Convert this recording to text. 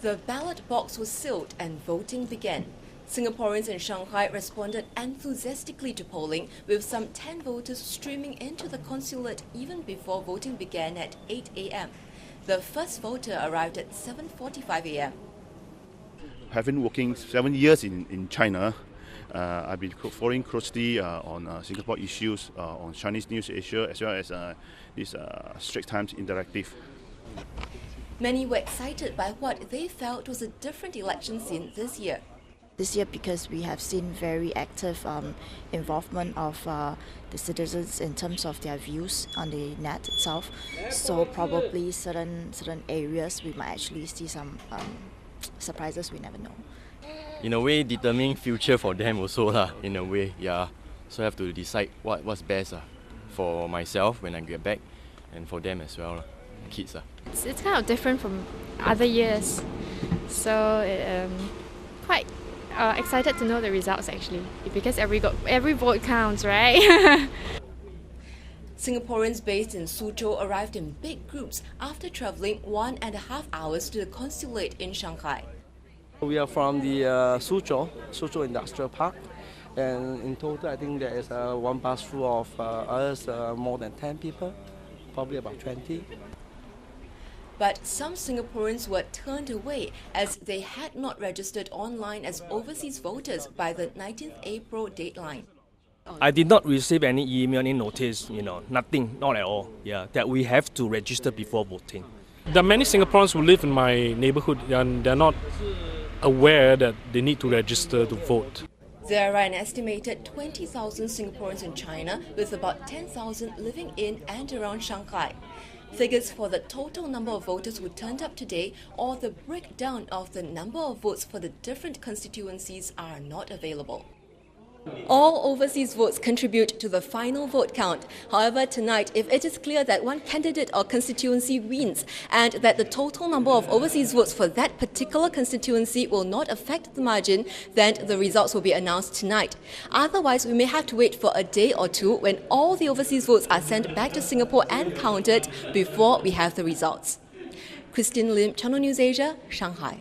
The ballot box was sealed and voting began. Singaporeans in Shanghai responded enthusiastically to polling, with some 10 voters streaming into the consulate even before voting began at 8 a.m. The first voter arrived at 7:45 a.m. I've been working 7 years in China. I've been following closely on Singapore issues on Chinese News Asia, as well as this Straits Times Interactive. Many were excited by what they felt was a different election scene this year. This year, because we have seen very active involvement of the citizens in terms of their views on the net itself, so probably certain areas we might actually see some surprises we never know. In a way, determining future for them also lah. In a way, yeah. So I have to decide what's best for myself when I get back, and for them as well, kids. It's kind of different from other years, so quite excited to know the results actually, because every vote counts, right? Singaporeans based in Suzhou arrived in big groups after travelling 1.5 hours to the consulate in Shanghai. We are from the Suzhou Industrial Park, and in total I think there is one bus full of us, more than 10 people, probably about 20. But some Singaporeans were turned away as they had not registered online as overseas voters by the 19th April deadline. I did not receive any email, any notice, nothing, not at all, that we have to register before voting. There are many Singaporeans who live in my neighbourhood and they're not aware that they need to register to vote. There are an estimated 20,000 Singaporeans in China, with about 10,000 living in and around Shanghai. Figures for the total number of voters who turned up today or the breakdown of the number of votes for the different constituencies are not available. All overseas votes contribute to the final vote count. However, tonight, if it is clear that one candidate or constituency wins and that the total number of overseas votes for that particular constituency will not affect the margin, then the results will be announced tonight. Otherwise, we may have to wait for a day or two when all the overseas votes are sent back to Singapore and counted before we have the results. Christine Lim, Channel News Asia, Shanghai.